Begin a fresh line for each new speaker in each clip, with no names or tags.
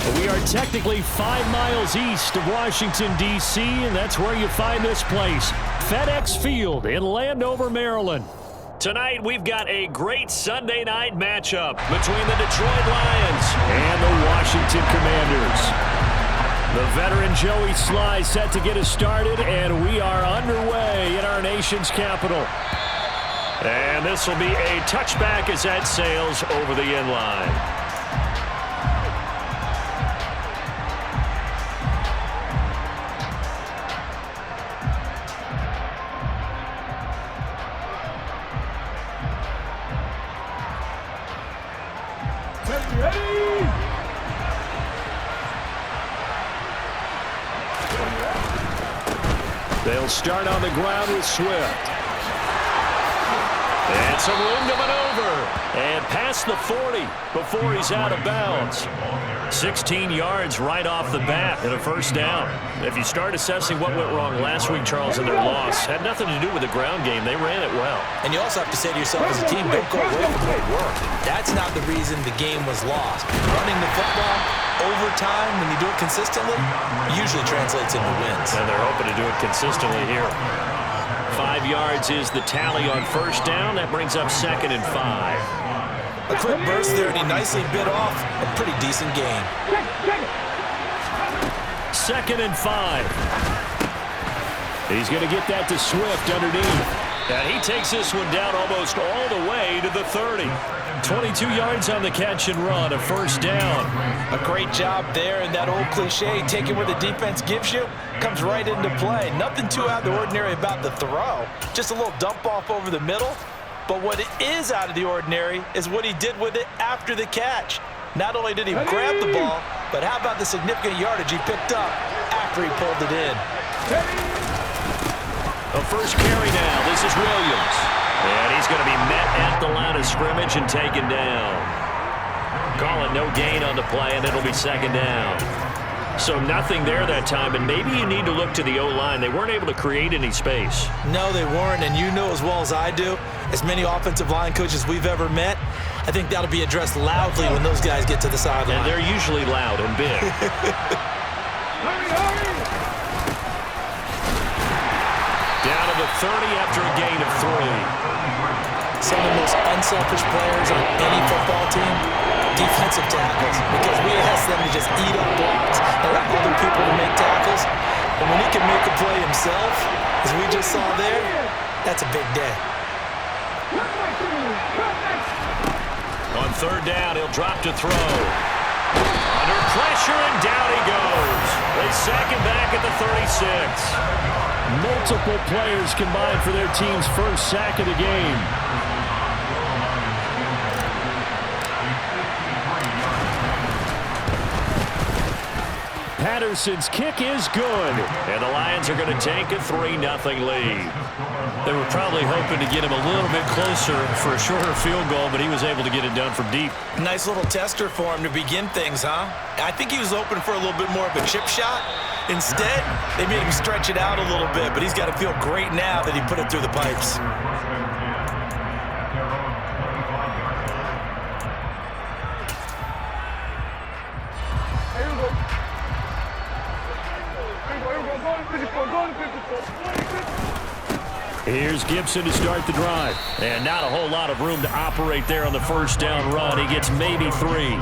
We are technically 5 miles east of Washington, D.C., and that's where you find this place, FedEx Field in Landover, Maryland. Tonight, we've got a great Sunday night matchup between the Detroit Lions and the Washington Commanders. The veteran Joey Sly set to get us started, and we are underway in our nation's capital. And this will be a touchback as that sails over the end line. They'll start on the ground with Swift. And some room to maneuver. And past the 40 before he's out of bounds. 16 yards right off the bat and a first down. If you start assessing what went wrong last week, Charles, in their loss, had nothing to do with the ground game. They ran it well.
And you also have to say to yourself as a team, don't go away from what worked. That's not the reason the game was lost. Running the football over time, when you do it consistently, usually translates into wins.
And they're hoping to do it consistently here. 5 yards is the tally on first down. That brings up 2nd and 5.
A quick burst there, and he nicely bit off a pretty decent gain.
2nd and 5. He's going to get that to Swift underneath. And he takes this one down almost all the way to the 30. 22 yards on the catch and run, a first down.
A great job there, and that old cliche, taking what the defense gives you, comes right into play. Nothing too out of the ordinary about the throw. Just a little dump off over the middle. But what is out of the ordinary is what he did with it after the catch. Not only did he grab the ball, but how about the significant yardage he picked up after he pulled it in.
A first carry now. This is Williams. And he's going to be met at the line of scrimmage and taken down. Call it no gain on the play, and it'll be 2nd down. So nothing there that time, and maybe you need to look to the O-line. They weren't able to create any space.
No, they weren't, and you know as well as I do, as many offensive line coaches we've ever met, I think that'll be addressed loudly when those guys get to the sideline.
And they're usually loud and big. Down to the 30 after a gain of 3.
Some of the most unselfish players on any football team, defensive tackles, because we ask them to just eat up blocks and allow other people to make tackles. And when he can make a play himself, as we just saw there, that's a big day.
On 3rd down, he'll drop to throw. Under pressure, and down he goes. They sack him back at the 36. Multiple players combined for their team's first sack of the game. Patterson's kick is good. And the Lions are going to take a 3-0 lead. They were probably hoping to get him a little bit closer for a shorter field goal, but he was able to get it done from deep.
Nice little tester for him to begin things, huh? I think he was hoping for a little bit more of a chip shot. Instead, they made him stretch it out a little bit, but he's got to feel great now that he put it through the pipes.
Here's Gibson to start the drive. And not a whole lot of room to operate there on the first down run. He gets maybe 3.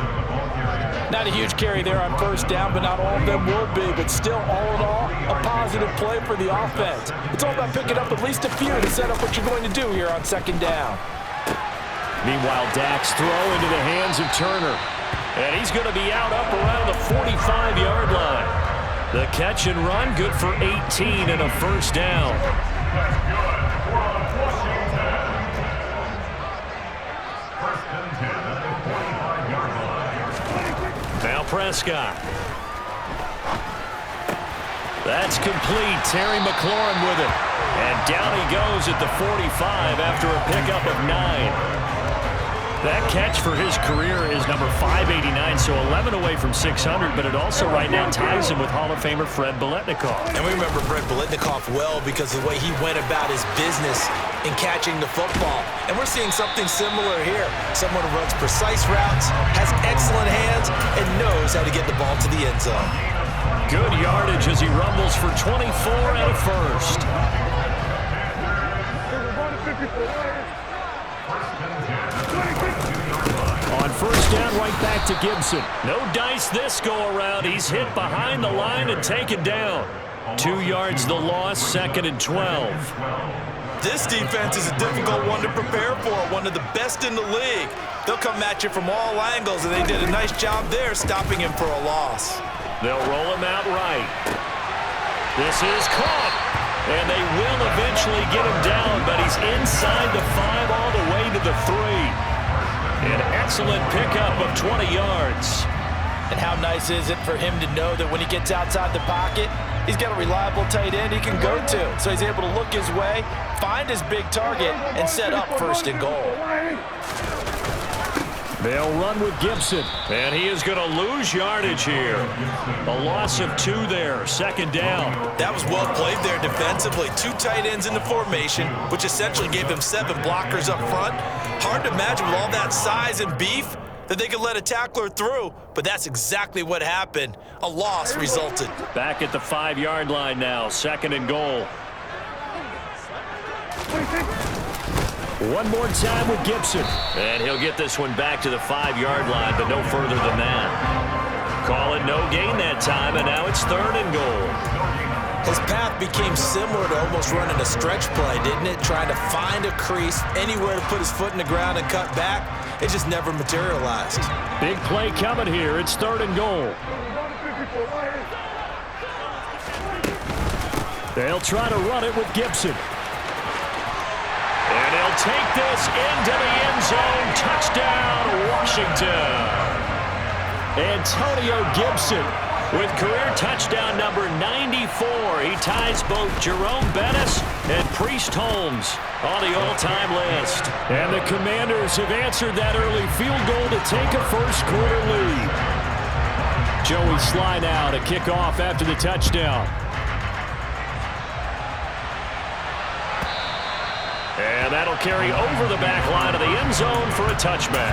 Not a huge carry there on first down, but not all of them will be. But still, all in all, a positive play for the offense. It's all about picking up at least a few to set up what you're going to do here on 2nd down.
Meanwhile, Dak's throw into the hands of Turner. And he's going to be out up around the 45-yard line. The catch and run, good for 18 and a first down. Now Prescott. That's complete. Terry McLaurin with it. And down he goes at the 45 after a pickup of 9. That catch for his career is number 589, so 11 away from 600, but it also right now ties him with Hall of Famer Fred Biletnikoff.
And we remember Fred Biletnikoff well because of the way he went about his business in catching the football. And we're seeing something similar here. Someone who runs precise routes, has excellent hands, and knows knows how to get the ball to the end zone.
Good yardage as he rumbles for 24 and a first. On first down, right back to Gibson. No dice this go-around. He's hit behind the line and taken down. 2 yards the loss, 2nd and 12.
This defense is a difficult one to prepare for, one of the best in the league. They'll come at you from all angles, and they did a nice job there stopping him for a loss.
They'll roll him out right. This is caught, and they will eventually get him down, but he's inside the 5 all the way to the 3. An excellent pickup of 20 yards.
And how nice is it for him to know that when he gets outside the pocket, he's got a reliable tight end he can go to. So he's able to look his way, find his big target, and set up 1st and goal.
They'll run with Gibson, and he is going to lose yardage here. A loss of 2 there, 2nd down.
That was well played there defensively. 2 tight ends in the formation, which essentially gave him 7 blockers up front. Hard to imagine with all that size and beef that they could let a tackler through, but that's exactly what happened. A loss resulted.
Back at the 5-yard line now, 2nd and goal. One more time with Gibson. And he'll get this one back to the 5-yard line, but no further than that. Call it no gain that time, and now it's 3rd and goal.
His path became similar to almost running a stretch play, didn't it? Trying to find a crease, anywhere to put his foot in the ground and cut back. It just never materialized.
Big play coming here. It's 3rd and goal. They'll try to run it with Gibson. And he'll take this into the end zone. Touchdown, Washington. Antonio Gibson with career touchdown number 94. He ties both Jerome Bettis and Priest Holmes on the all-time list. And the Commanders have answered that early field goal to take a first-quarter lead. Joey Sly now to kick off after the touchdown. And that'll carry over the back line of the end zone for a touchback.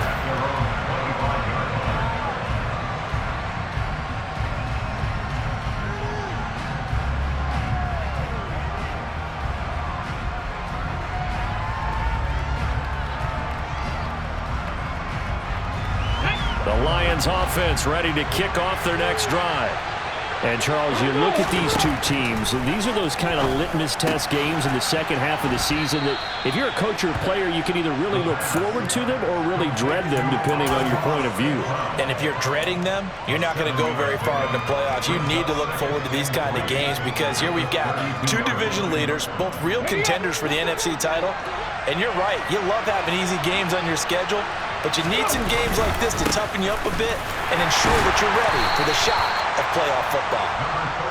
The Lions offense ready to kick off their next drive. And, Charles, you look at these two teams, and these are those kind of litmus test games in the second half of the season that if you're a coach or a player, you can either really look forward to them or really dread them, depending on your point of view.
And if you're dreading them, you're not going to go very far in the playoffs. You need to look forward to these kind of games because here we've got 2 division leaders, both real contenders for the NFC title. And you're right, you love having easy games on your schedule, but you need some games like this to toughen you up a bit and ensure that you're ready for the shot of playoff football.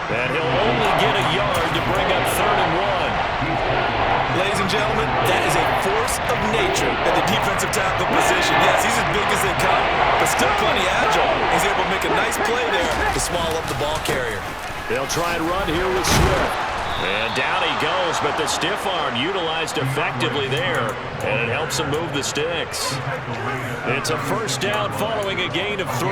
And he'll only get a yard to bring up 3rd and 1.
Ladies and gentlemen, that is a force of nature at the defensive tackle position. Yes, he's as big as they come, but still plenty agile. He's able to make a nice play there to swallow up the ball carrier.
They'll try and run here with Swift. And down he goes, but the stiff arm utilized effectively there, and it helps him move the sticks. It's a first down following a gain of 3.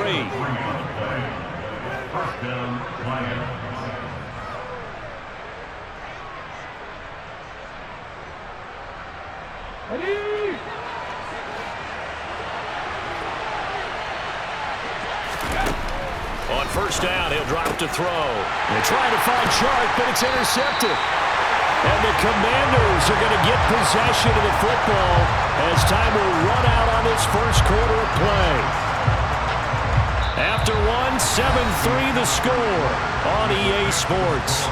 On first down, he'll drop to throw. They're trying to find Sharp, but it's intercepted. And the Commanders are going to get possession of the football as time will run out on this first quarter of play. After 7-3 the score on EA Sports.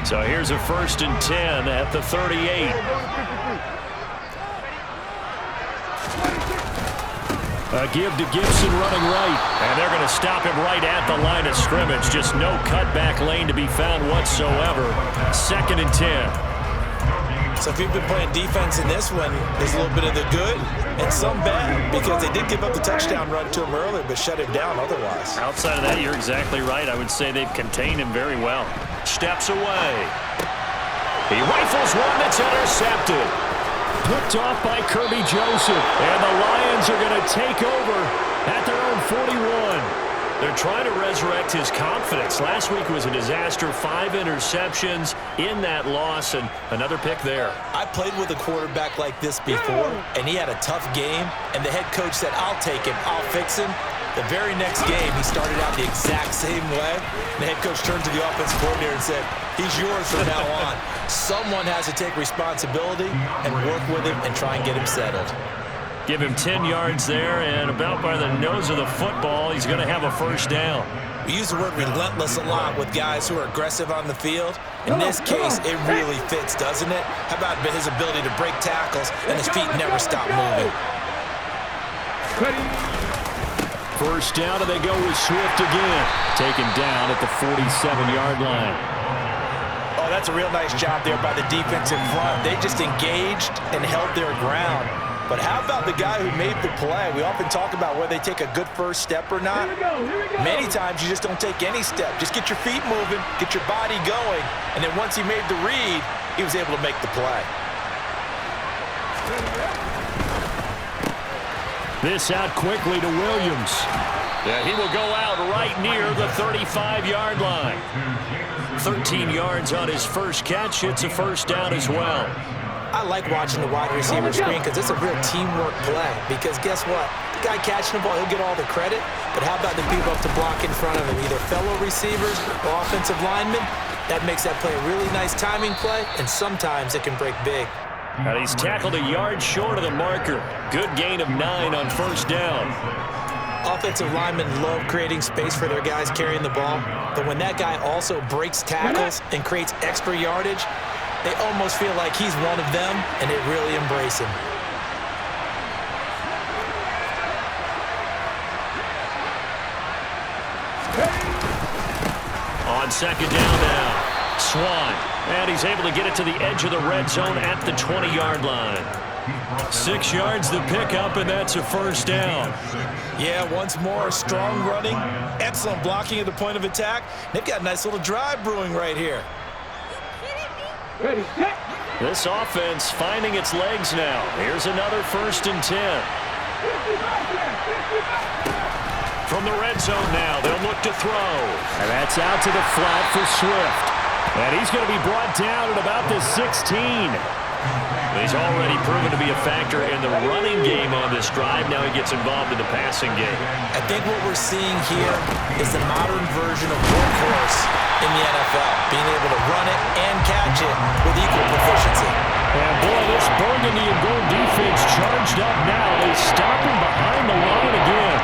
So here's a 1st and 10 at the 38. A give to Gibson running right. And they're going to stop him right at the line of scrimmage. Just no cutback lane to be found whatsoever. 2nd and 10.
So if you've been playing defense in this one, there's a little bit of the good and some bad, because they did give up the touchdown run to him earlier, but shut him down otherwise.
Outside of that, you're exactly right. I would say they've contained him very well. Steps away. He rifles one that's intercepted. Picked off by Kirby Joseph. And the Lions are going to take over at their own 41. They're trying to resurrect his confidence. Last week was a disaster. 5 interceptions in that loss, and another pick there.
I played with a quarterback like this before, and he had a tough game, and the head coach said, I'll take him, I'll fix him. The very next game, he started out the exact same way. The head coach turned to the offensive coordinator and said, he's yours from now on. Someone has to take responsibility and work with him and try and get him settled.
Give him 10 yards there, and about by the nose of the football, he's going to have a first down.
We use the word relentless a lot with guys who are aggressive on the field. In this case, it really fits, doesn't it? How about his ability to break tackles and his feet never stop moving?
First down, and they go with Swift again. Taken down at the 47-yard line.
Oh, that's a real nice job there by the defensive front. They just engaged and held their ground. But how about the guy who made the play? We often talk about whether they take a good first step or not. Many times you just don't take any step. Just get your feet moving, get your body going, and then once he made the read, he was able to make the play.
This out quickly to Williams. Yeah, he will go out right near the 35-yard line. 13 yards on his first catch. It's a first down as well.
I like watching the wide receiver screen because it's a real teamwork play. Because guess what? The guy catching the ball, he'll get all the credit. But how about the people up to block in front of him? Either fellow receivers or offensive linemen. That makes that play a really nice timing play, and sometimes it can break big.
And he's tackled a yard short of the marker. Good gain of 9 on first down.
Offensive linemen love creating space for their guys carrying the ball. But when that guy also breaks tackles and creates extra yardage, they almost feel like he's one of them, and they really embrace him.
On second down now, Swan. And he's able to get it to the edge of the red zone at the 20-yard line. 6 yards the pickup, and that's a first down.
Yeah, once more, strong running, excellent blocking at the point of attack. They've got a nice little drive brewing right here.
This offense finding its legs now. Here's another 1st and 10. From the red zone now, they'll look to throw. And that's out to the flat for Swift. And he's going to be brought down at about the 16. He's already proven to be a factor in the running game on this drive. Now he gets involved in the passing game.
I think what we're seeing here is the modern version of workhorse in the NFL, being able to run it and catch it with equal proficiency.
And boy, this burgundy and gold defense charged up now. They stop him behind the line again.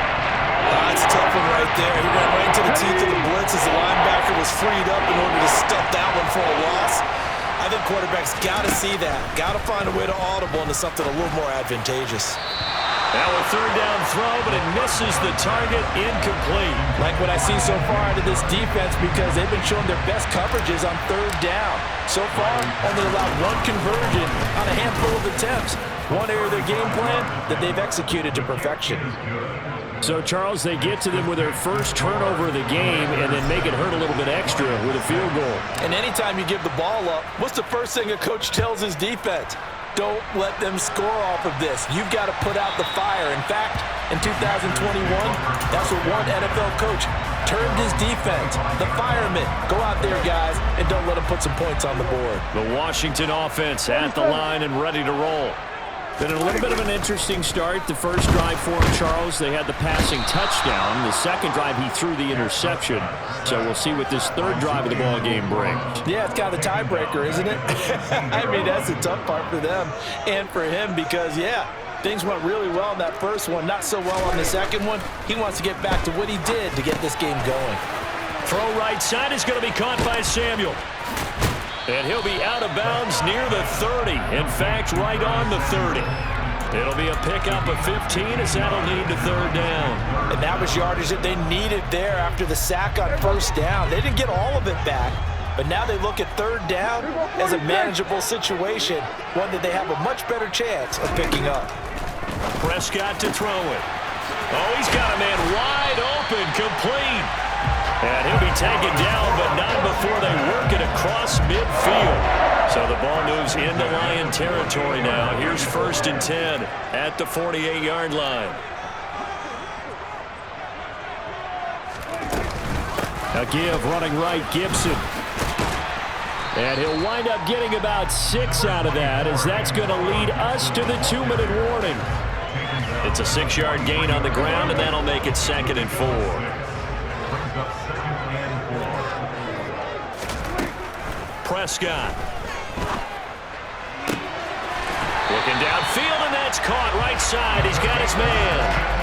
That's a tough one right there. He ran right into the teeth of the blitz as the linebacker was freed up in order to stuff that one for a loss. I think quarterbacks got to see that. Got to find a way to audible into something a little more advantageous.
Now a third down throw, but it misses the target, incomplete.
Like what I see so far out of this defense, because they've been showing their best coverages on third down. So far, only allowed 1 conversion on a handful of attempts. One area of their game plan that they've executed to perfection.
So, Charles, they get to them with their first turnover of the game and then make it hurt a little bit extra with a field goal.
And anytime you give the ball up, what's the first thing a coach tells his defense? Don't let them score off of this. You've got to put out the fire. In fact, in 2021, that's what one NFL coach termed his defense, the firemen. Go out there, guys, and don't let them put some points on the board.
The Washington offense at the line and ready to roll. Been a little bit of an interesting start. The first drive for him, Charles, they had the passing touchdown. The second drive, he threw the interception. So we'll see what this third drive of the ball game brings.
Yeah, it's kind of the tiebreaker, isn't it? I mean, that's the tough part for them and for him because, yeah, things went really well in that first one, not so well on the second one. He wants to get back to what he did to get this game going.
Throw right side is going to be caught by Samuel. And he'll be out of bounds near the 30. In fact, right on the 30. It'll be a pickup of 15 as that'll lead to third down.
And that was yardage that they needed there after the sack on first down. They didn't get all of it back, But now they look at third down as a manageable situation, one that they have a much better chance of picking up.
Prescott to throw it. Oh, he's got a man wide open, complete. And he'll be taken down, but not before they work it across midfield. So the ball moves into Lion territory now. Here's 1st and 10 at the 48-yard line. A give running right, Gibson. And he'll wind up getting about 6 out of that, as that's going to lead us to the 2-minute warning. It's a 6-yard gain on the ground, and that'll make it 2nd and 4. Prescott. Looking downfield, and that's caught right side. He's got his man.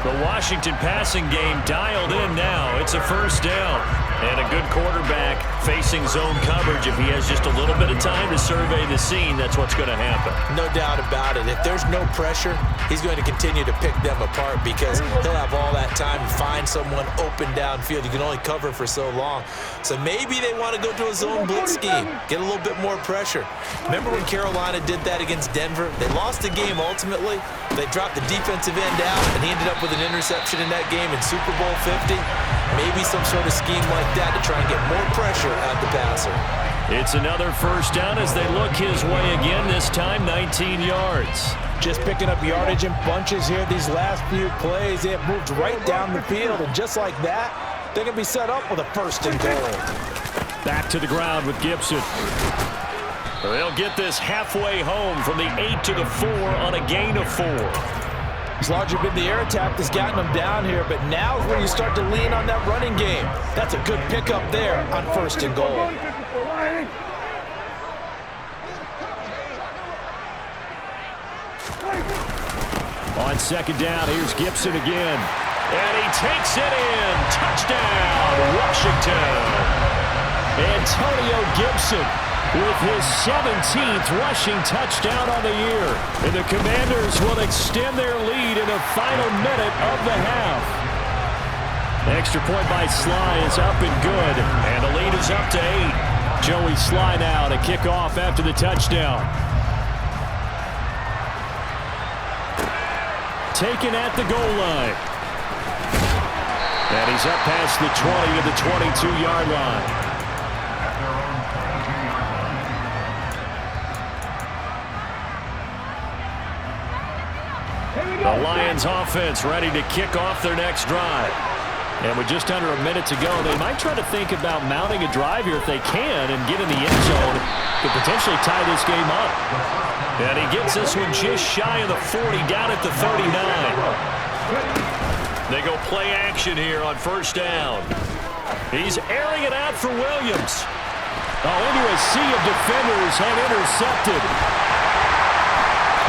The Washington passing game dialed in now. It's a 1st down. And a good quarterback facing zone coverage. If he has just a little bit of time to survey the scene, that's what's going to happen.
No doubt about it. If there's no pressure, he's going to continue to pick them apart because he'll have all that time to find someone open downfield. You can only cover for so long. So maybe they want to go to a zone blitz scheme, get a little bit more pressure. Remember when Carolina did that against Denver? They lost the game ultimately. They dropped the defensive end out, and he ended up with an interception in that game in Super Bowl 50. Maybe some sort of scheme like that to try and get more pressure at the passer.
It's another 1st down as they look his way again, this time 19 yards.
Just picking up yardage in bunches here these last few plays. They have moved right down the field, and just like that, they're going to be set up with a 1st and goal.
Back to the ground with Gibson. They'll get this halfway home from the 8 to the 4 on a gain of 4.
It's largely been the air attack that's gotten them down here, but now is where you start to lean on that running game. That's a good pickup there on 1st and goal.
On 2nd down, here's Gibson again. And he takes it in. Touchdown, Washington. Antonio Gibson with his 17th rushing touchdown on the year. And the Commanders will extend their lead in the final minute of the half. Extra point by Sly is up and good. And the lead is up to 8. Joey Sly now to kick off after the touchdown. Taken at the goal line. And he's up past the 20 to the 22-yard line. The Lions offense ready to kick off their next drive. And with just under a minute to go, they might try to think about mounting a drive here if they can and get in the end zone to potentially tie this game up. And he gets this one just shy of the 40, down at the 39. They go play action here on 1st down. He's airing it out for Williams. Oh, into a sea of defenders and intercepted.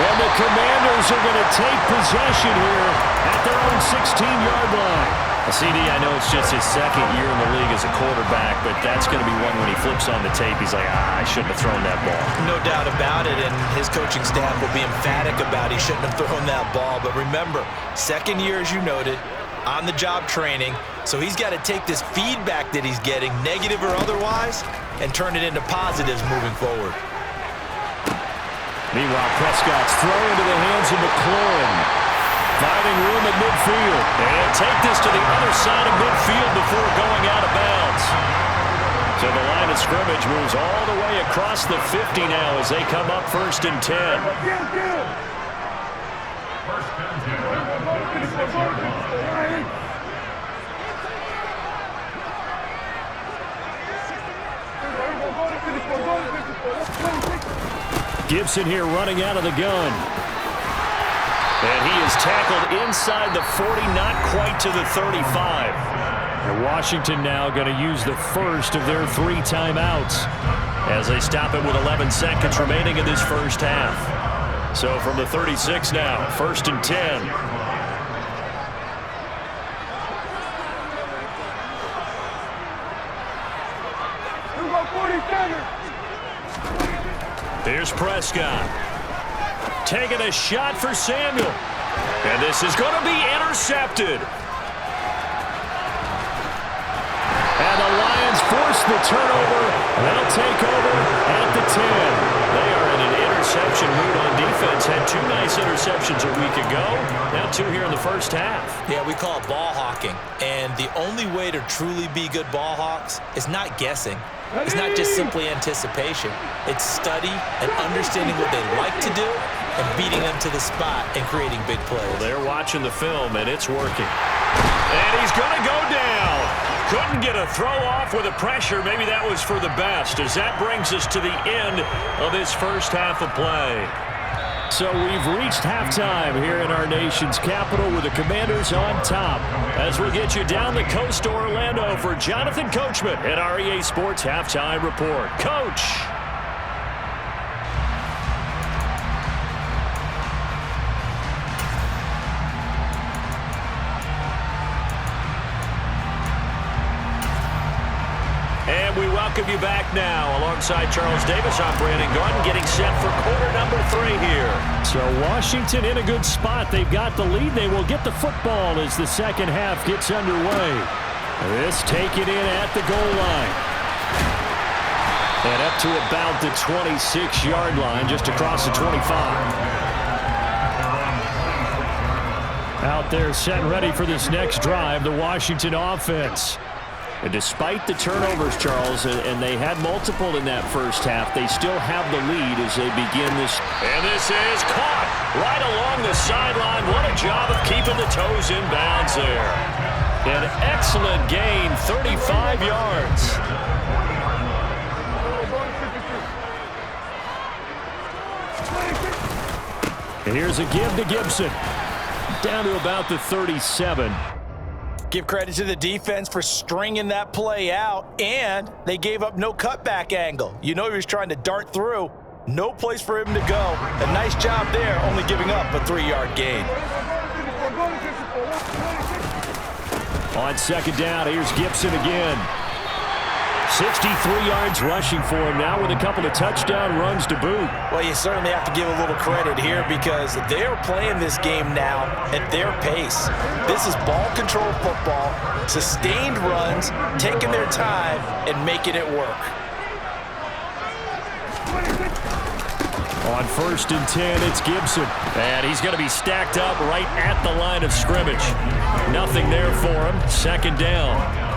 And the Commanders are going to take possession here at their own 16-yard line. CD, I know it's just his 2nd year in the league as a quarterback, but that's going to be one when he flips on the tape, he's like, I shouldn't have thrown that ball.
No doubt about it, and his coaching staff will be emphatic about he shouldn't have thrown that ball. But remember, 2nd year, as you noted, on-the-job training, so he's got to take this feedback that he's getting, negative or otherwise, and turn it into positives moving forward.
Meanwhile, Prescott's throw into the hands of McLaurin. Finding room at midfield. And take this to the other side of midfield before going out of bounds. So the line of scrimmage moves all the way across the 50 now as they come up 1st and 10. Gibson here running out of the gun. And he is tackled inside the 40, not quite to the 35. And Washington now going to use the first of their 3 timeouts as they stop it with 11 seconds remaining in this first half. So from the 36 now, 1st and 10. Here's Prescott. Taking a shot for Samuel. And this is going to be intercepted. And the Lions force force the turnover. They'll take over at the 10. They are in an interception mood on defense. Had 2 nice interceptions a week ago. Now 2 here in the first half.
Yeah, we call it ball hawking. And the only way to truly be good ball hawks is not guessing. It's not just simply anticipation. It's study and understanding what they like to do and beating them to the spot and creating big plays.
Well, they're watching the film, and it's working. And he's going to go down. Couldn't get a throw off with the pressure. Maybe that was for the best, as that brings us to the end of this first half of play. So we've reached halftime here in our nation's capital with the Commanders on top. As we get you down the coast to Orlando for Jonathan Coachman at our EA Sports Halftime Report. Coach. And we welcome you back now. Alongside Charles Davis, I'm Brandon Gordon, getting set for quarter number 3 here. So Washington in a good spot. They've got the lead. They will get the football as the second half gets underway. This taken in at the goal line. And up to about the 26-yard line, just across the 25. Out there set and ready for this next drive, the Washington offense. And despite the turnovers, Charles, and they had multiple in that first half, they still have the lead as they begin this. And this is caught right along the sideline. What a job of keeping the toes in bounds there. An excellent gain, 35 yards. And here's a give to Gibson. Down to about the 37.
Give credit to the defense for stringing that play out, and they gave up no cutback angle. You know he was trying to dart through. No place for him to go. A nice job there, only giving up a 3-yard gain.
On second down, here's Gibson again. 63 yards rushing for him now with a couple of touchdown runs to boot.
Well, you certainly have to give a little credit here because they're playing this game now at their pace. This is ball control football, sustained runs, taking their time and making it work.
On 1st and 10, it's Gibson. And he's going to be stacked up right at the line of scrimmage. Nothing there for him. Second down.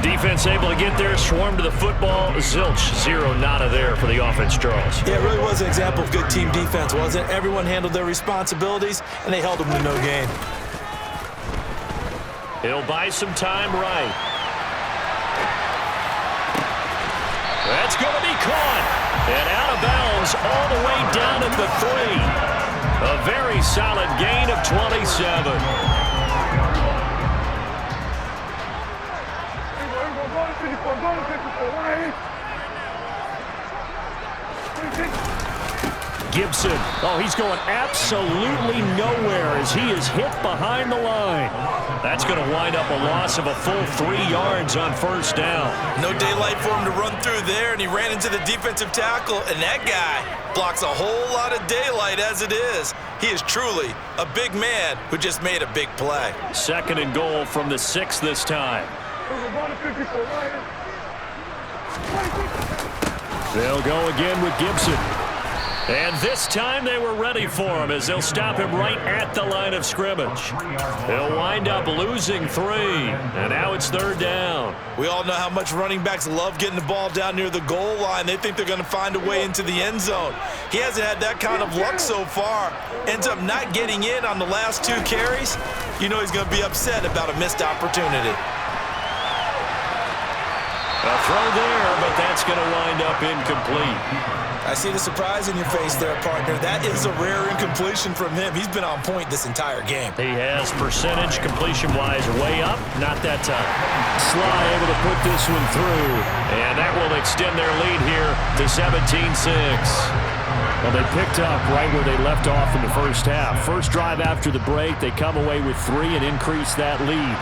Defense able to get there, swarm to the football. Zilch, 0 nada there for the offense, Charles.
Yeah, it really was an example of good team defense, wasn't it? Everyone handled their responsibilities, and they held them to no gain.
He'll buy some time right. That's going to be caught. And out of bounds all the way down at the 3. A very solid gain of 27. Gibson, oh, he's going absolutely nowhere as he is hit behind the line. That's going to wind up a loss of a full 3 yards on first down.
No daylight for him to run through there, and he ran into the defensive tackle, and that guy blocks a whole lot of daylight as it is. He is truly a big man who just made a big play.
Second and goal from the 6 this time. They'll go again with Gibson. And this time they were ready for him as they'll stop him right at the line of scrimmage. They'll wind up losing 3, and now it's 3rd down.
We all know how much running backs love getting the ball down near the goal line. They think they're going to find a way into the end zone. He hasn't had that kind of luck so far. Ends up not getting in on the last 2 carries. You know he's going to be upset about a missed opportunity.
A throw there, but that's going to wind up incomplete.
I see the surprise in your face there, partner. That is a rare incompletion from him. He's been on point this entire game.
He has percentage completion-wise way up. Not that time. Sly able to put this one through. And that will extend their lead here to 17-6. Well, they picked up right where they left off in the first half. First drive after the break, they come away with 3 and increase that lead.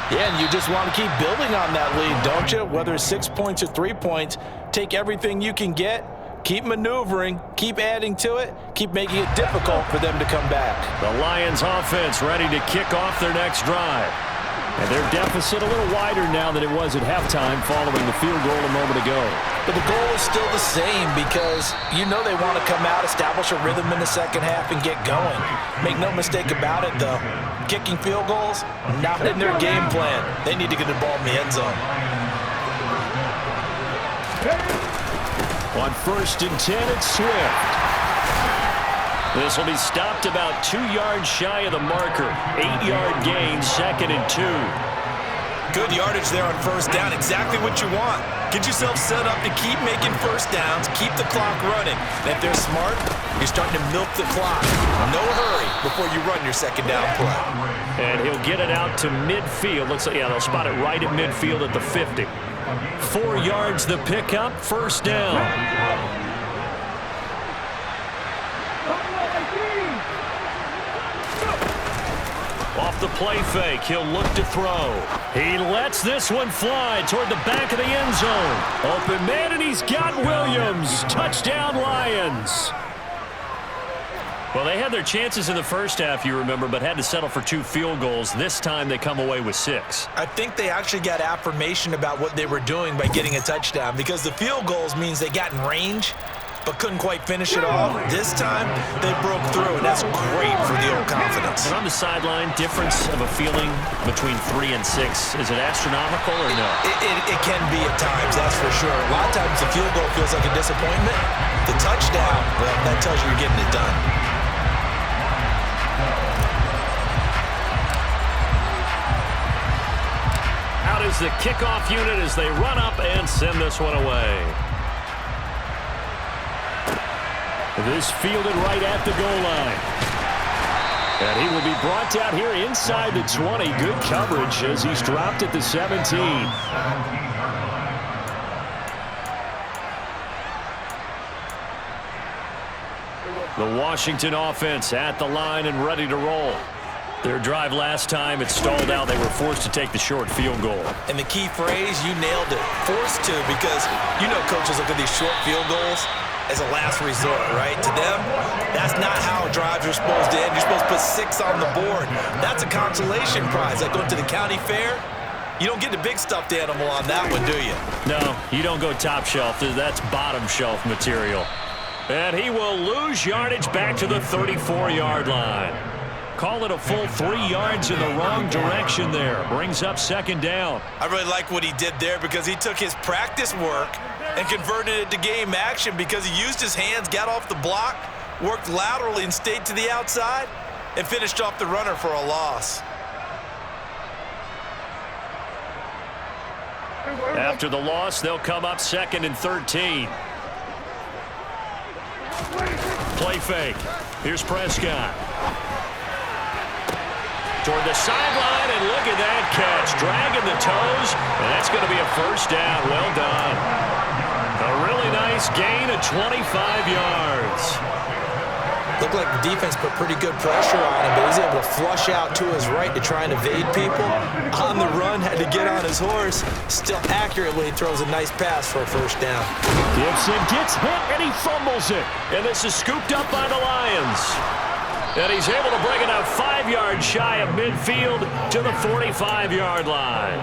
Yeah, and you just want to keep building on that lead, don't you? Whether it's 6 points or 3 points, take everything you can get. Keep maneuvering, keep adding to it, keep making it difficult for them to come back.
The Lions offense ready to kick off their next drive. And their deficit a little wider now than it was at halftime following the field goal a moment ago.
But the goal is still the same because you know they want to come out, establish a rhythm in the second half, and get going. Make no mistake about it, though. Kicking field goals, not in their game plan. They need to get the ball in the end zone.
On 1st and 10, it's Swift. This will be stopped about 2 yards shy of the marker. 8-yard gain, 2nd and 2.
Good yardage there on 1st down. Exactly what you want. Get yourself set up to keep making 1st downs, keep the clock running. And if they're smart, you're starting to milk the clock. No hurry before you run your 2nd down play.
And he'll get it out to midfield. Looks like, yeah, they'll spot it right at midfield at the 50. 4 yards the pickup, 1st down. Off the play fake, he'll look to throw. He lets this one fly toward the back of the end zone. Open man, and he's got Williams. Touchdown, Lions. Well, they had their chances in the first half, you remember, but had to settle for 2 field goals. This time they come away with 6.
I think they actually got affirmation about what they were doing by getting a touchdown because the field goals means they got in range but couldn't quite finish it off. This time, they broke through, and that's great for the old confidence.
And on the sideline, difference of a feeling between 3 and 6, is it astronomical or no?
It can be at times, that's for sure. A lot of times the field goal feels like a disappointment. The touchdown, well, that tells you you're getting it done.
Out is the kickoff unit as they run up and send this one away. This fielded right at the goal line. And he will be brought down here inside the 20. Good coverage as he's dropped at the 17. The Washington offense at the line and ready to roll. Their drive last time, it stalled out. They were forced to take the short field goal.
And the key phrase, you nailed it. Forced to, because you know coaches look at these short field goals as a last resort, right? To them, that's not how drives are supposed to end. You're supposed to put 6 on the board. That's a consolation prize. Like going to the county fair, you don't get the big stuffed animal on that one, do you?
No, you don't go top shelf. That's bottom shelf material. And he will lose yardage back to the 34-yard line. Call it a full 3 yards in the wrong direction there. Brings up 2nd down.
I really like what he did there because he took his practice work and converted it to game action because he used his hands, got off the block, worked laterally and stayed to the outside, and finished off the runner for a loss.
After the loss, they'll come up 2nd and 13. Play fake. Here's Prescott. Toward the sideline, and look at that catch. Dragging the toes, and that's going to be a 1st down. Well done. A really nice gain of 25 yards.
Looked like the defense put pretty good pressure on him, but he's able to flush out to his right to try and evade people. On the run, had to get on his horse. Still accurately throws a nice pass for a 1st down.
Gibson gets hit, and he fumbles it. And this is scooped up by the Lions. And he's able to bring it out 5 yards shy of midfield to the 45-yard line.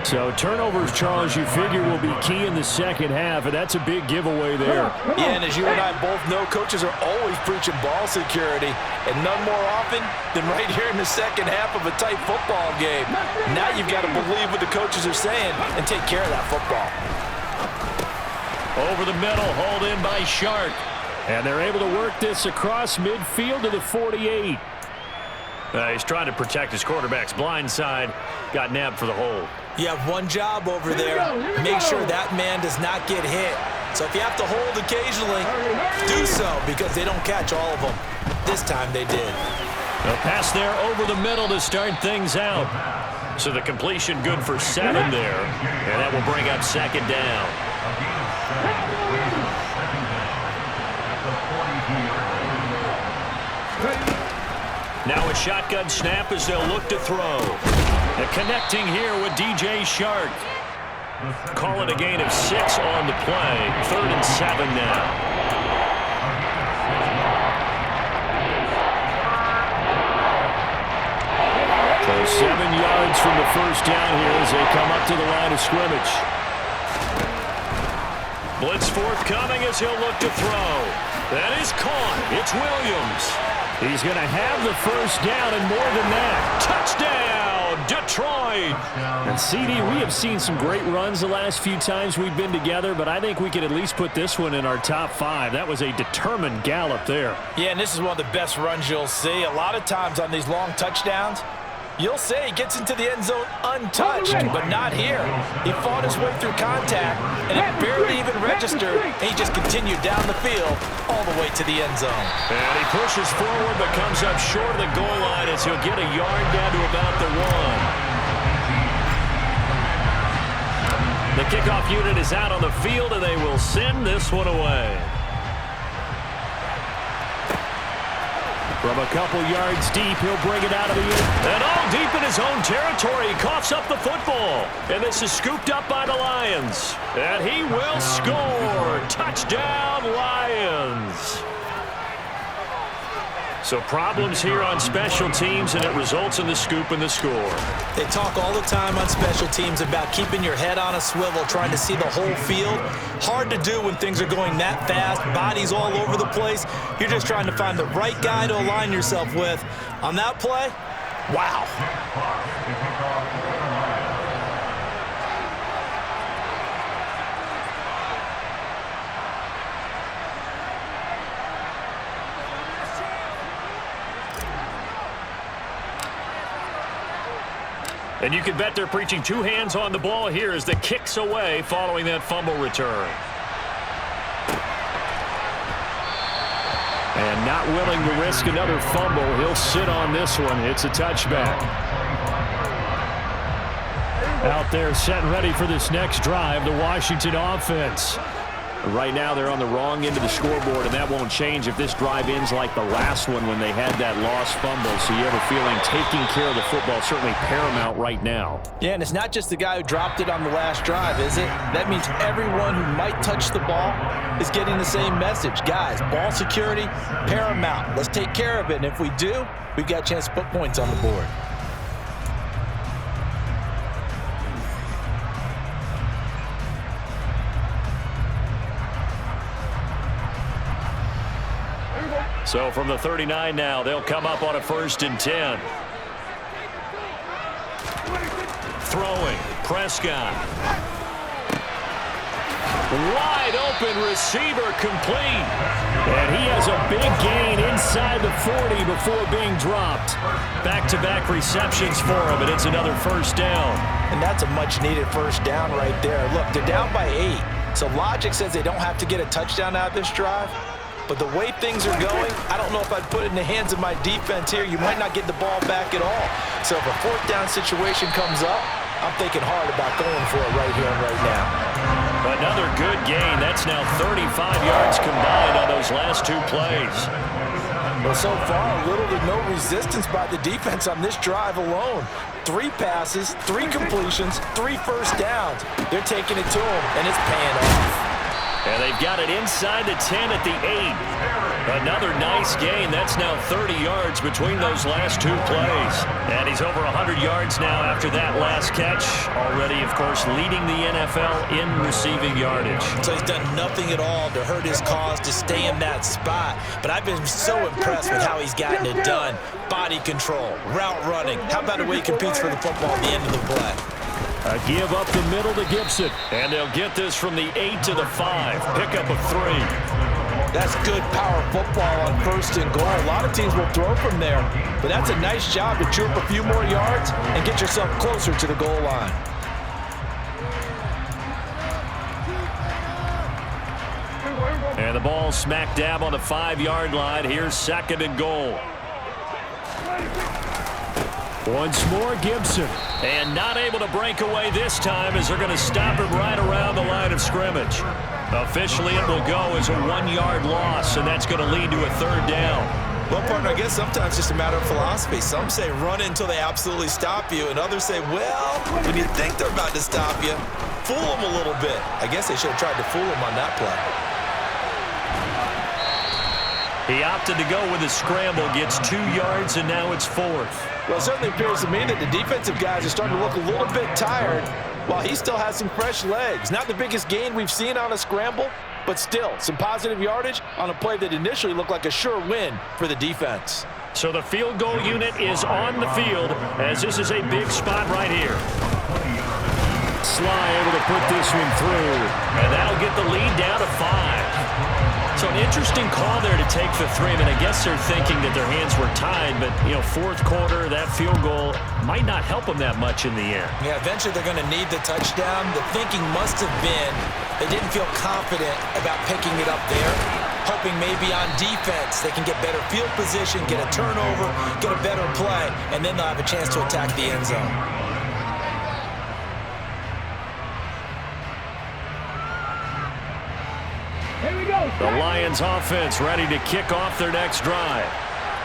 So turnovers, Charles, you figure will be key in the second half, and that's a big giveaway there.
Yeah, and as you and I both know, coaches are always preaching ball security, and none more often than right here in the second half of a tight football game. Now you've got to believe what the coaches are saying and take care of that football.
Over the middle, hauled in by Shark. And they're able to work this across midfield to the 48. He's trying to protect his quarterback's blind side. Got nabbed for the hold.
You have one job over there. Make sure that man does not get hit. So if you have to hold occasionally, do so because they don't catch all of them. This time they did.
A pass there over the middle to start things out. So the completion good for 7 there. And that will bring up 2nd down. Now a shotgun snap as they'll look to throw. And connecting here with DJ Shark. Call it a gain of 6 on the play. 3rd and 7 now. So 7 yards from the first down here as they come up to the line of scrimmage. Blitz forthcoming as he'll look to throw. That is caught. It's Williams. He's going to have the first down and more than that. Touchdown, Detroit. And CD, we have seen some great runs the last few times we've been together, but I think we could at least put this one in our top 5. That was a determined gallop there.
Yeah, and this is one of the best runs you'll see. A lot of times on these long touchdowns, you'll say he gets into the end zone untouched, but not here. He fought his way through contact, and it barely even registered, and he just continued down the field all the way to the end zone.
And he pushes forward, but comes up short of the goal line as he'll get a yard down to about the 1. The kickoff unit is out on the field, and they will send this one away. From a couple yards deep, he'll bring it out of the end. And all deep in his own territory, he coughs up the football. And this is scooped up by the Lions. And he will score. Touchdown, Lions. So problems here on special teams, and it results in the scoop and the score.
They talk all the time on special teams about keeping your head on a swivel, trying to see the whole field. Hard to do when things are going that fast, bodies all over the place. You're just trying to find the right guy to align yourself with. On that play, wow.
And you can bet they're preaching 2 hands on the ball here as the kick's away following that fumble return. And not willing to risk another fumble, he'll sit on this one. It's a touchback. Out there set and ready for this next drive, the Washington offense. Right now they're on the wrong end of the scoreboard, and that won't change if this drive ends like the last one when they had that lost fumble. So you have a feeling taking care of the football certainly paramount right now.
Yeah, and it's not just the guy who dropped it on the last drive, is it? That means everyone who might touch the ball is getting the same message. Guys, ball security, paramount. Let's take care of it, and if we do, we've got a chance to put points on the board.
So from the 39 now, they'll come up on a 1st and 10. Throwing, Prescott. Wide open receiver complete. And he has a big gain inside the 40 before being dropped. Back-to-back receptions for him, and it's another 1st down.
And that's a much-needed 1st down right there. Look, they're down by 8. So logic says they don't have to get a touchdown out of this drive. But the way things are going, I don't know if I'd put it in the hands of my defense here. You might not get the ball back at all. So if a 4th down situation comes up, I'm thinking hard about going for it right here and right now.
Another good gain. That's now 35 yards combined on those last 2 plays.
Well, so far, little to no resistance by the defense on this drive alone. 3 passes, 3 completions, 3 first downs. They're taking it to them, and it's paying off.
And they've got it inside the 10 at the 8. Another nice gain. That's now 30 yards between those last 2 plays. And he's over 100 yards now after that last catch. Already, of course, leading the NFL in receiving yardage.
So he's done nothing at all to hurt his cause to stay in that spot. But I've been so impressed with how he's gotten it done. Body control, route running. How about the way he competes for the football at the end of the play?
A give up the middle to Gibson. And they'll get this from the 8 to the 5. Pickup of 3.
That's good power football on 1st and goal. A lot of teams will throw from there. But that's a nice job to chew up a few more yards and get yourself closer to the goal line.
And the ball smack dab on the 5-yard line. Here's 2nd and goal. Once more, Gibson. And not able to break away this time as they're going to stop him right around the line of scrimmage. Officially, it will go as a 1-yard loss, and that's going to lead to a 3rd down.
Well, partner, I guess sometimes it's just a matter of philosophy. Some say run until they absolutely stop you, and others say, well, when you think they're about to stop you, fool them a little bit. I guess they should have tried to fool him on that play.
He opted to go with a scramble, gets 2 yards, and now it's 4th.
Well, it certainly appears to me that the defensive guys are starting to look a little bit tired while he still has some fresh legs. Not the biggest gain we've seen on a scramble, but still some positive yardage on a play that initially looked like a sure win for the defense.
So the field goal unit is on the field as this is a big spot right here. Sly able to put this one through, and that'll get the lead down to 5. So an interesting call there to take the 3. I mean, I guess they're thinking that their hands were tied, but, you know, 4th quarter, that field goal might not help them that much in the end.
Yeah, eventually they're going to need the touchdown. The thinking must have been they didn't feel confident about picking it up there, hoping maybe on defense they can get better field position, get a turnover, get a better play, and then they'll have a chance to attack the end zone.
The Lions offense ready to kick off their next drive.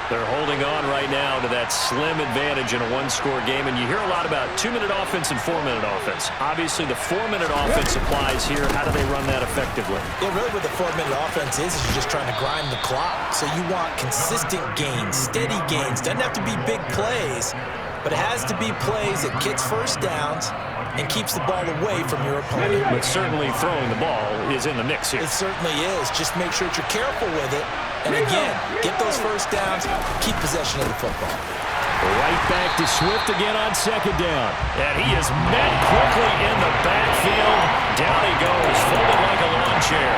They're holding on right now to that slim advantage in a 1-score game, and you hear a lot about 2-minute offense and 4-minute offense. Obviously, the 4-minute offense applies here. How do they run that effectively?
Yeah, really what the 4-minute offense is you're just trying to grind the clock. So you want consistent gains, steady gains. Doesn't have to be big plays, but it has to be plays that gets first downs and keeps the ball away from your opponent.
But certainly throwing the ball is in the mix here.
It certainly is. Just make sure that you're careful with it. And again, get those first downs, keep possession of the football.
Right back to Swift again on 2nd down. And he is met quickly in the backfield. Down he goes, folded like a lawn chair.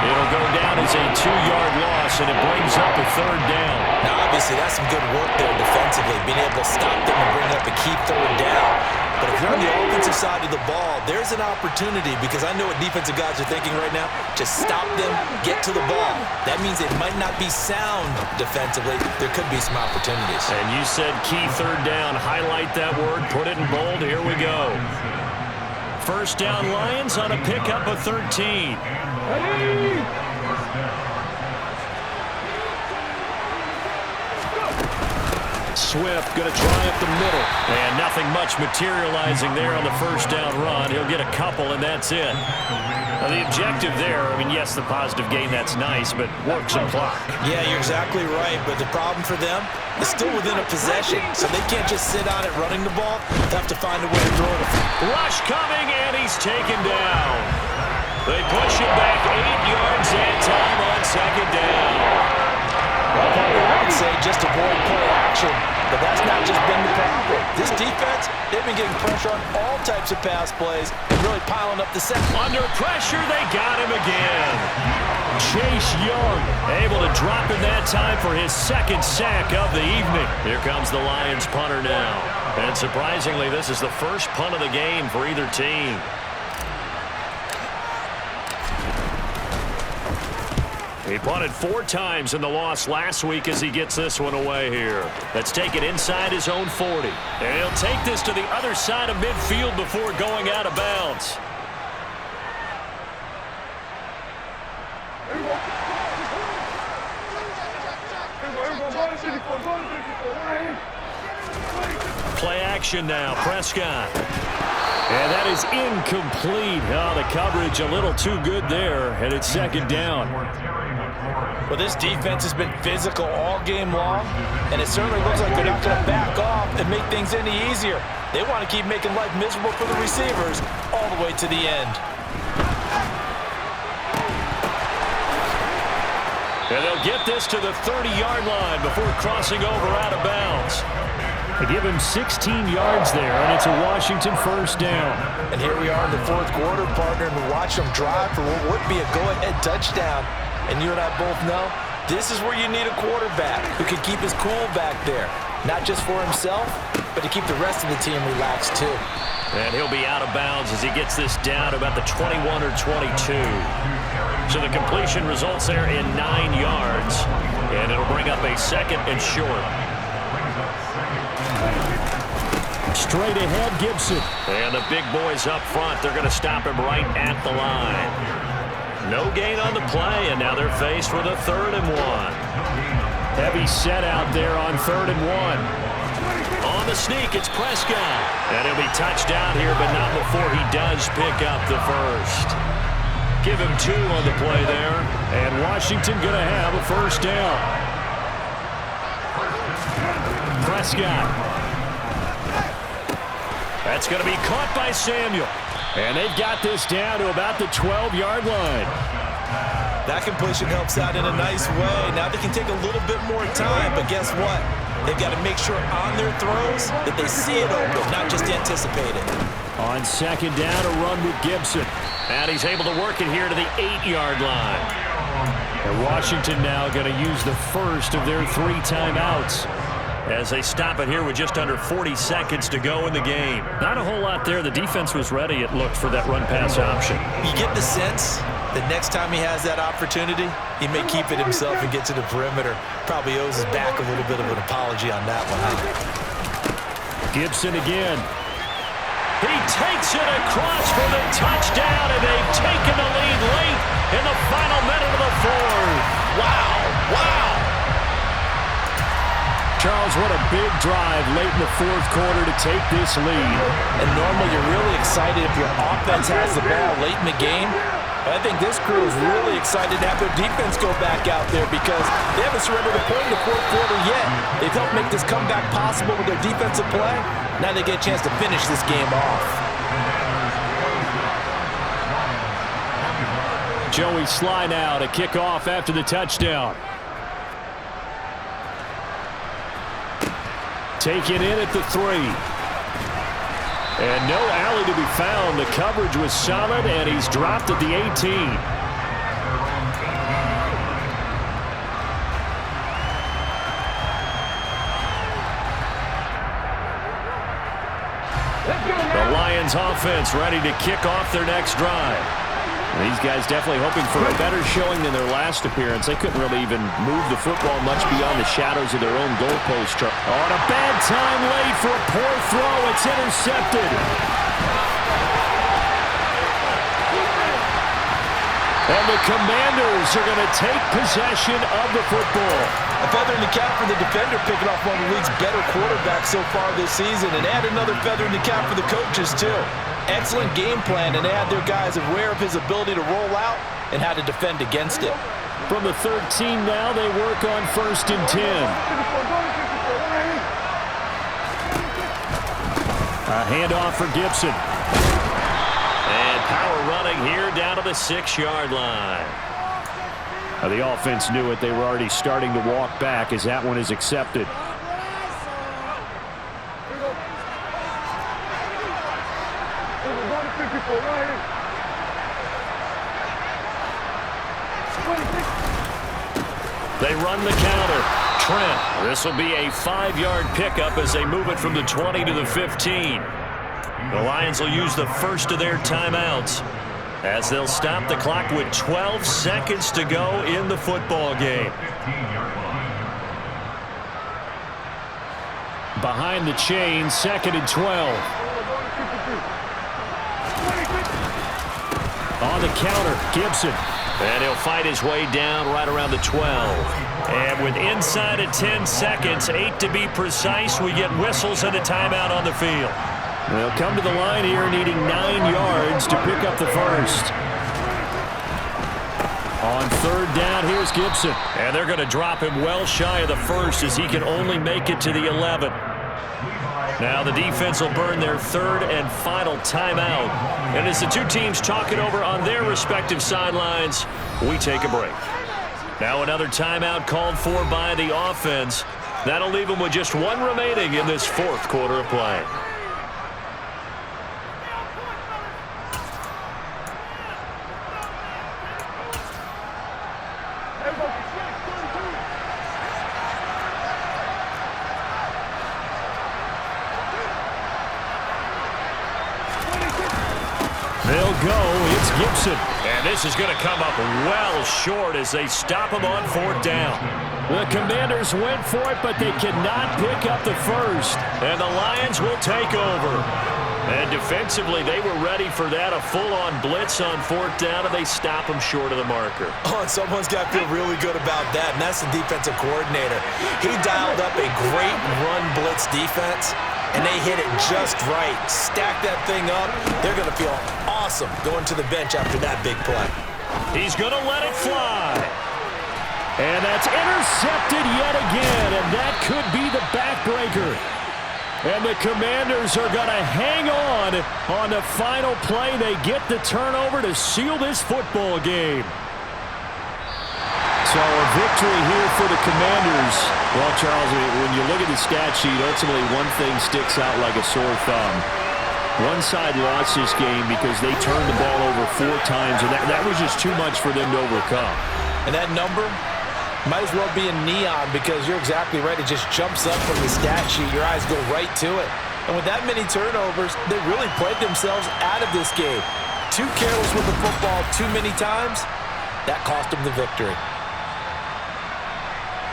It'll go down as a 2-yard loss, and it brings up a 3rd down.
Now, obviously, that's some good work there defensively, being able to stop them and bring up a key 3rd down. But if you're on the offensive side of the ball, there's an opportunity, because I know what defensive guys are thinking right now. Just stop them, get to the ball. That means it might not be sound defensively. There could be some opportunities.
And you said key 3rd down. Highlight that word, put it in bold. Here we go. 1st down Lions on a pickup of 13. Swift going to try up the middle. And nothing much materializing there on the 1st down run. He'll get a couple, and that's it. Now, the objective there, I mean, yes, the positive gain, that's nice, but work some clock.
Yeah, you're exactly right, but the problem for them is still within a possession, so they can't just sit on it running the ball. They have to find a way to throw it.
Rush coming, and he's taken down. They push him back 8 yards and time on 2nd down.
I would say just avoid play action, but that's not just been the problem. This defense, they've been getting pressure on all types of pass plays and really piling up the set.
Under pressure, they got him again. Chase Young able to drop in that time for his 2nd sack of the evening. Here comes the Lions punter now. And surprisingly, this is the first punt of the game for either team. He punted 4 times in the loss last week as he gets this one away here. Let's take it inside his own 40. And he'll take this to the other side of midfield before going out of bounds. Play action now, Prescott. And that is incomplete. Oh, the coverage a little too good there, and it's 2nd down.
Well, this defense has been physical all game long, and it certainly looks like they're not going to back off and make things any easier. They want to keep making life miserable for the receivers all the way to the end.
And they'll get this to the 30-yard line before crossing over out of bounds. They give him 16 yards there, and it's a Washington 1st down.
And here we are in the 4th quarter, partner, and we watch them drive for what would be a go-ahead touchdown. And you and I both know this is where you need a quarterback who can keep his cool back there. Not just for himself, but to keep the rest of the team relaxed too.
And he'll be out of bounds as he gets this down to about the 21 or 22. So the completion results there in 9 yards. And it'll bring up a 2nd and short. Straight ahead, Gibson. And the big boys up front, they're going to stop him right at the line. No gain on the play, and now they're faced with a 3rd and 1. Heavy set out there on 3rd and 1. On the sneak, it's Prescott. And he'll be touched down here, but not before he does pick up the 1st. Give him 2 on the play there. And Washington going to have a first down. Prescott. That's going to be caught by Samuel. And they've got this down to about the 12-yard line.
That completion helps out in a nice way. Now they can take a little bit more time, but guess what? They've got to make sure on their throws that they see it open, not just anticipate it.
On second down, a run with Gibson. And he's able to work it here to the 8-yard line. And Washington now going to use the first of their 3 timeouts as they stop it here with just under 40 seconds to go in the game. Not a whole lot there. The defense was ready, it looked, for that run-pass option.
You get the sense that next time he has that opportunity, he may keep it himself and get to the perimeter. Probably owes his back a little bit of an apology on that one.
Gibson again. He takes it across for the touchdown, and they've taken the lead late in the final minute of the 4th.
Wow, wow.
Charles, what a big drive late in the 4th quarter to take this lead.
And normally you're really excited if your offense has the ball late in the game. But I think this crew is really excited to have their defense go back out there because they haven't surrendered a point in the 4th quarter yet. They've helped make this comeback possible with their defensive play. Now they get a chance to finish this game off.
Joey Sly now to kick off after the touchdown. Taken in at the 3. And no alley to be found. The coverage was solid, and he's dropped at the 18. The Lions offense ready to kick off their next drive. These guys definitely hoping for a better showing than their last appearance. They couldn't really even move the football much beyond the shadows of their own goalpost. On a bad time late for a poor throw. It's intercepted. And the Commanders are going to take possession of the football.
A feather in the cap for the defender, picking off one of the league's better quarterbacks so far this season, and add another feather in the cap for the coaches, too. Excellent game plan, and they had their guys aware of his ability to roll out and how to defend against it.
From the 13 now, they work on 1st and 10. A handoff for Gibson. And power running here down to the 6-yard line. Now, the offense knew it. They were already starting to walk back as that one is accepted. They run the counter. Trent. This will be a 5-yard pickup as they move it from the 20 to the 15. The Lions will use the first of their timeouts as they'll stop the clock with 12 seconds to go in the football game. Behind the chain, 2nd and 12. On the counter, Gibson. And he'll fight his way down right around the 12. And with inside of 10 seconds, 8 to be precise, we get whistles and a timeout on the field. They'll come to the line here needing 9 yards to pick up the first. On 3rd down, here's Gibson. And they're going to drop him well shy of the first as he can only make it to the 11. Now the defense will burn their 3rd and final timeout. And as the two teams talk it over on their respective sidelines, we take a break. Now another timeout called for by the offense. That'll leave them with just 1 remaining in this 4th quarter of play. They'll go. It's Gibson. And this is going to come up well short as they stop him on 4th down. The Commanders went for it, but they cannot pick up the first. And the Lions will take over. And defensively, they were ready for that, a full-on blitz on 4th down, and they stop him short of the marker.
Oh, and someone's got to feel really good about that, and that's the defensive coordinator. He dialed up a great run blitz defense, and they hit it just right. Stack that thing up. They're going to feel awesome going to the bench after that big play.
He's going to let it fly. And that's intercepted yet again, and that could be the backbreaker. And the Commanders are going to hang on the final play. They get the turnover to seal this football game. So a victory here for the Commanders. Well, Charles, when you look at the stat sheet, ultimately one thing sticks out like a sore thumb. One side lost this game because they turned the ball over 4 times, and that was just too much for them to overcome.
And that number might as well be in neon because you're exactly right. It just jumps up from the stat sheet. Your eyes go right to it. And with that many turnovers, they really played themselves out of this game. Too careless with the football too many times. That cost them the victory.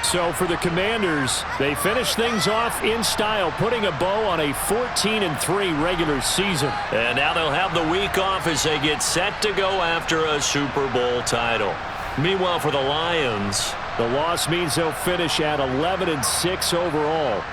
So for the Commanders, they finish things off in style, putting a bow on a 14-3 regular season. And now they'll have the week off as they get set to go after a Super Bowl title. Meanwhile, for the Lions, the loss means they'll finish at 11-6 overall.